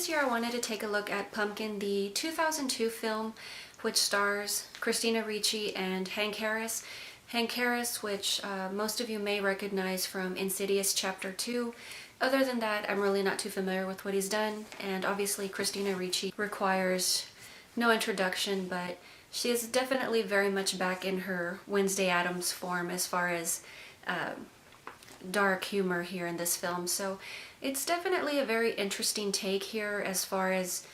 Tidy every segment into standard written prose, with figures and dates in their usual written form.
this year I wanted to take a look at Pumpkin, the 2002 film, which stars Christina Ricci and Hank Harris. Hank Harris, which most of you may recognize from Insidious Chapter 2. Other than that, I'm really not too familiar with what he's done, and obviously Christina Ricci requires no introduction, but she is definitely very much back in her Wednesday Addams form as far as dark humor here in this film. So it's definitely a very interesting take here as far as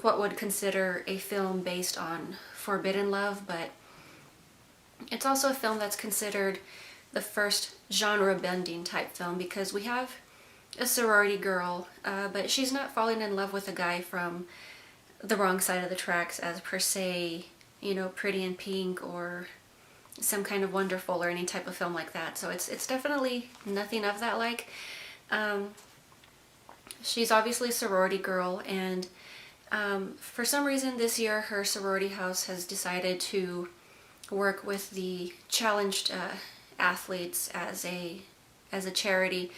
what would consider a film based on forbidden love, but it's also a film that's considered the first genre-bending type film because we have a sorority girl, but she's not falling in love with a guy from the wrong side of the tracks as per se, you know, Pretty in Pink or some kind of Wonderful or any type of film like that. So it's definitely nothing of that like. She's obviously a sorority girl, and for some reason this year her sorority house has decided to work with the challenged athletes as a charity,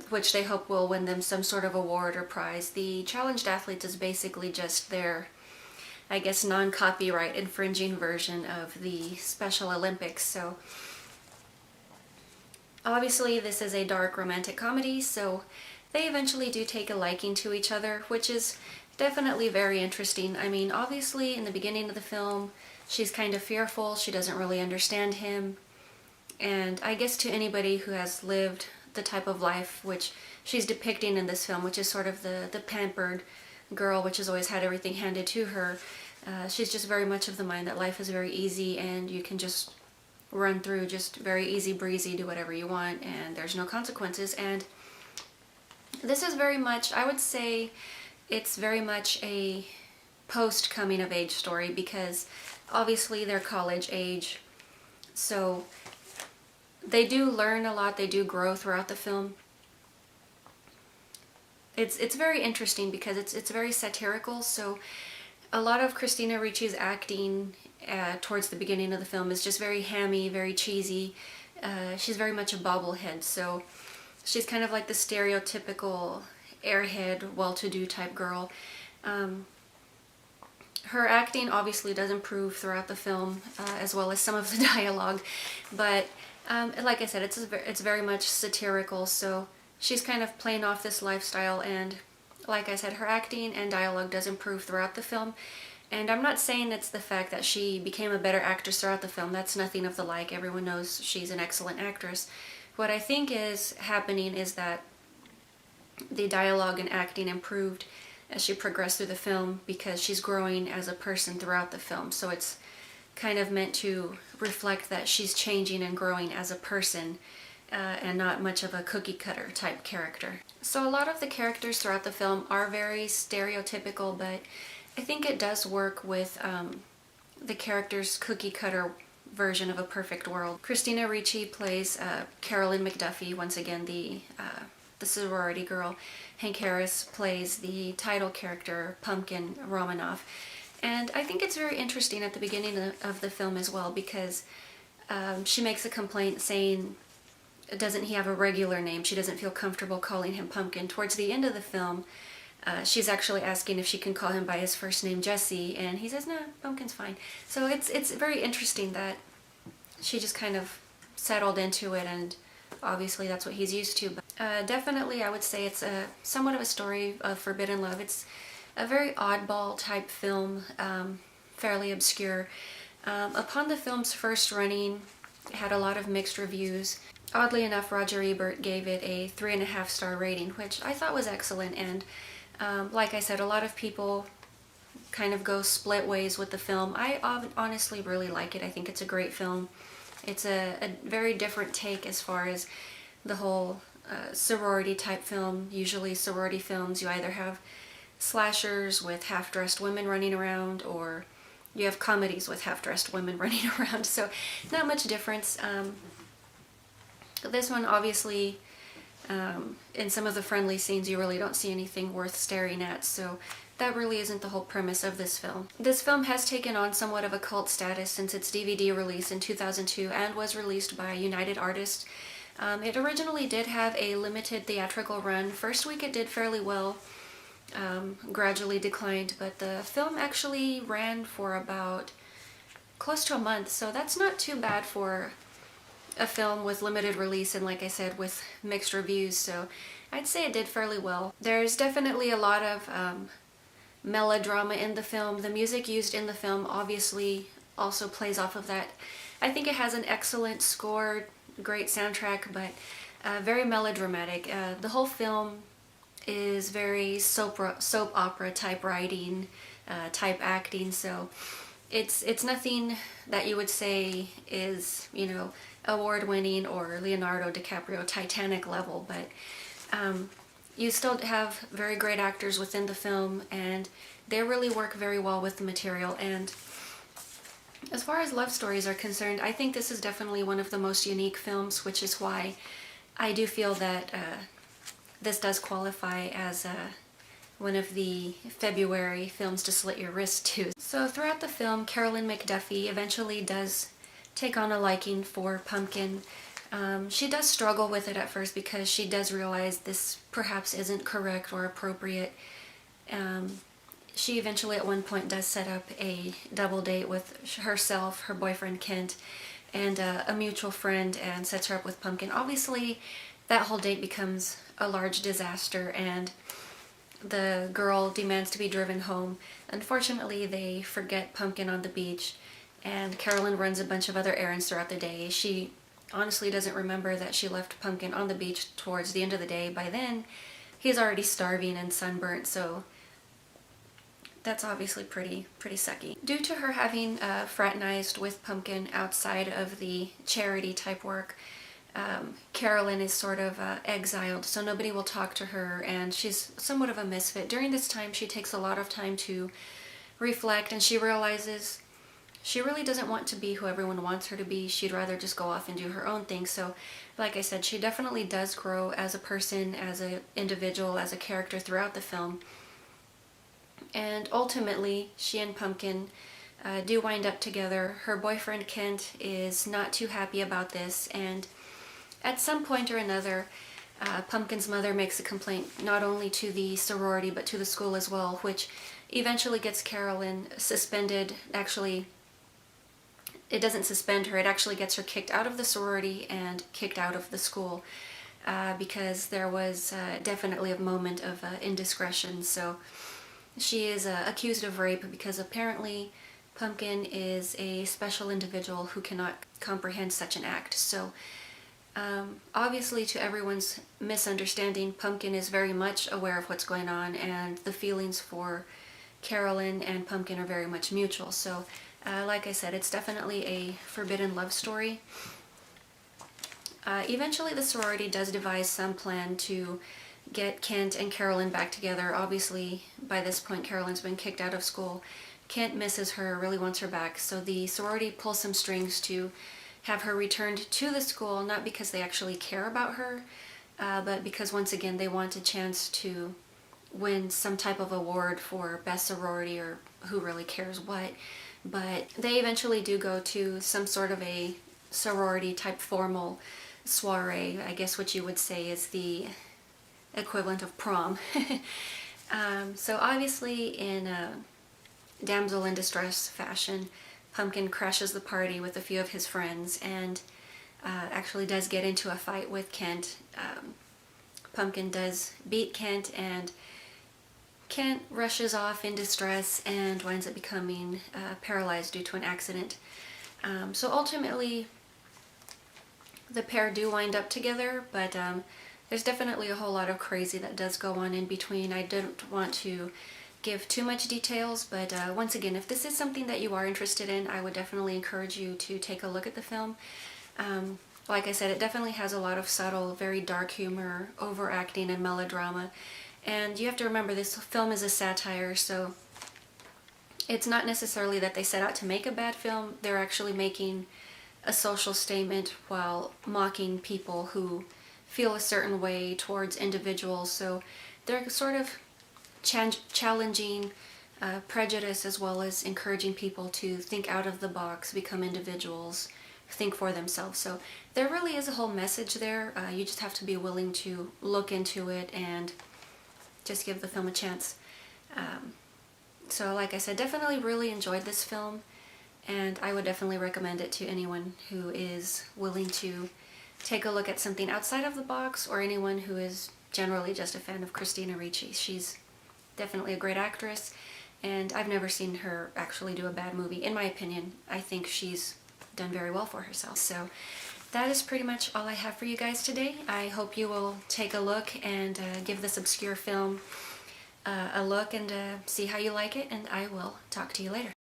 which they hope will win them some sort of award or prize. The challenged athletes is basically just their, I guess, non-copyright infringing version of the Special Olympics. So obviously this is a dark romantic comedy, so they eventually do take a liking to each other, which is definitely very interesting. I mean, obviously in the beginning of the film she's kind of fearful, she doesn't really understand him, and I guess to anybody who has lived the type of life which she's depicting in this film, which is sort of the pampered girl which has always had everything handed to her, she's just very much of the mind that life is very easy and you can just run through, just very easy breezy, do whatever you want, and there's no consequences. And this is very much, I would say, it's very much a post coming of age story because obviously they're college age, so they do learn a lot, they do grow throughout the film. It's very interesting because it's very satirical, so a lot of Christina Ricci's acting towards the beginning of the film is just very hammy, very cheesy. She's very much a bobblehead, so she's kind of like the stereotypical airhead, well-to-do type girl. Her acting obviously does improve throughout the film, as well as some of the dialogue, but like I said, it's very much satirical, so she's kind of playing off this lifestyle, and like I said, her acting and dialogue does improve throughout the film. And I'm not saying it's the fact that she became a better actress throughout the film. That's nothing of the like. Everyone knows she's an excellent actress. What I think is happening is that the dialogue and acting improved as she progressed through the film because she's growing as a person throughout the film. So it's kind of meant to reflect that she's changing and growing as a person, and not much of a cookie cutter type character. So a lot of the characters throughout the film are very stereotypical, but I think it does work with the character's cookie cutter version of a perfect world. Christina Ricci plays Carolyn McDuffie, once again the sorority girl. Hank Harris plays the title character, Pumpkin Romanoff. And I think it's very interesting at the beginning of the film as well because she makes a complaint saying, doesn't he have a regular name? She doesn't feel comfortable calling him Pumpkin. Towards the end of the film, she's actually asking if she can call him by his first name, Jesse, and he says, no, Pumpkin's fine. So it's very interesting that she just kind of settled into it, and obviously that's what he's used to. But definitely I would say it's somewhat of a story of forbidden love. It's a very oddball type film, fairly obscure. Upon the film's first running, it had a lot of mixed reviews. Oddly enough, Roger Ebert gave it a 3.5-star rating, which I thought was excellent, and like I said, a lot of people kind of go split ways with the film. I honestly really like it. I think it's a great film. It's a very different take as far as the whole sorority type film. Usually sorority films, you either have slashers with half-dressed women running around, or you have comedies with half-dressed women running around, so not much difference. This one, obviously, in some of the friendly scenes you really don't see anything worth staring at, so that really isn't the whole premise of this film. This film has taken on somewhat of a cult status since its DVD release in 2002 and was released by United Artists. It originally did have a limited theatrical run. First week it did fairly well, gradually declined, but the film actually ran for about close to a month, so that's not too bad for a film with limited release and, like I said, with mixed reviews, so I'd say it did fairly well. There's definitely a lot of melodrama in the film. The music used in the film obviously also plays off of that. I think it has an excellent score, great soundtrack, but very melodramatic. The whole film is very soap opera type writing, type acting, so it's nothing that you would say is, you know, award-winning or Leonardo DiCaprio Titanic level, but you still have very great actors within the film, and they really work very well with the material. And as far as love stories are concerned, I think this is definitely one of the most unique films, which is why I do feel that this does qualify as one of the February films to slit your wrist to. So throughout the film, Carolyn McDuffie eventually does take on a liking for Pumpkin. She does struggle with it at first because she does realize this perhaps isn't correct or appropriate. She eventually at one point does set up a double date with herself, her boyfriend Kent, and a mutual friend, and sets her up with Pumpkin. Obviously, that whole date becomes a large disaster, and the girl demands to be driven home. Unfortunately, they forget Pumpkin on the beach, and Carolyn runs a bunch of other errands throughout the day. She honestly doesn't remember that she left Pumpkin on the beach towards the end of the day. By then, he's already starving and sunburnt, so that's obviously pretty sucky. Due to her having fraternized with Pumpkin outside of the charity type work, Carolyn is sort of exiled, so nobody will talk to her, and she's somewhat of a misfit. During this time, she takes a lot of time to reflect, and she realizes she really doesn't want to be who everyone wants her to be. She'd rather just go off and do her own thing. So, like I said, she definitely does grow as a person, as an individual, as a character throughout the film. And ultimately, she and Pumpkin do wind up together. Her boyfriend Kent is not too happy about this, and at some point or another, Pumpkin's mother makes a complaint not only to the sorority but to the school as well, which eventually gets Carolyn suspended. Actually, it doesn't suspend her, it actually gets her kicked out of the sorority and kicked out of the school because there was definitely a moment of indiscretion. So she is accused of rape because apparently Pumpkin is a special individual who cannot comprehend such an act. So obviously, to everyone's misunderstanding, Pumpkin is very much aware of what's going on, and the feelings for Carolyn and Pumpkin are very much mutual. So like I said, it's definitely a forbidden love story. Eventually the sorority does devise some plan to get Kent and Carolyn back together. Obviously, by this point, Carolyn's been kicked out of school. Kent misses her, really wants her back, so the sorority pulls some strings to have her returned to the school, not because they actually care about her, but because, once again, they want a chance to win some type of award for best sorority, or who really cares what. But they eventually do go to some sort of a sorority type formal soiree, I guess what you would say is the equivalent of prom. So obviously, in a damsel in distress fashion, Pumpkin crashes the party with a few of his friends and actually does get into a fight with Kent. Pumpkin does beat Kent, and Kent rushes off in distress and winds up becoming paralyzed due to an accident. So ultimately, the pair do wind up together, but there's definitely a whole lot of crazy that does go on in between. I don't want to give too much details, but once again, if this is something that you are interested in, I would definitely encourage you to take a look at the film. Like I said, it definitely has a lot of subtle, very dark humor, overacting, and melodrama. And you have to remember, this film is a satire, so it's not necessarily that they set out to make a bad film. They're actually making a social statement while mocking people who feel a certain way towards individuals. So they're sort of challenging prejudice, as well as encouraging people to think out of the box, become individuals, think for themselves. So there really is a whole message there. You just have to be willing to look into it and just give the film a chance. So like I said, definitely really enjoyed this film, and I would definitely recommend it to anyone who is willing to take a look at something outside of the box, or anyone who is generally just a fan of Christina Ricci. She's definitely a great actress, and I've never seen her actually do a bad movie. In my opinion, I think she's done very well for herself. So that is pretty much all I have for you guys today. I hope you will take a look and give this obscure film a look and see how you like it, and I will talk to you later.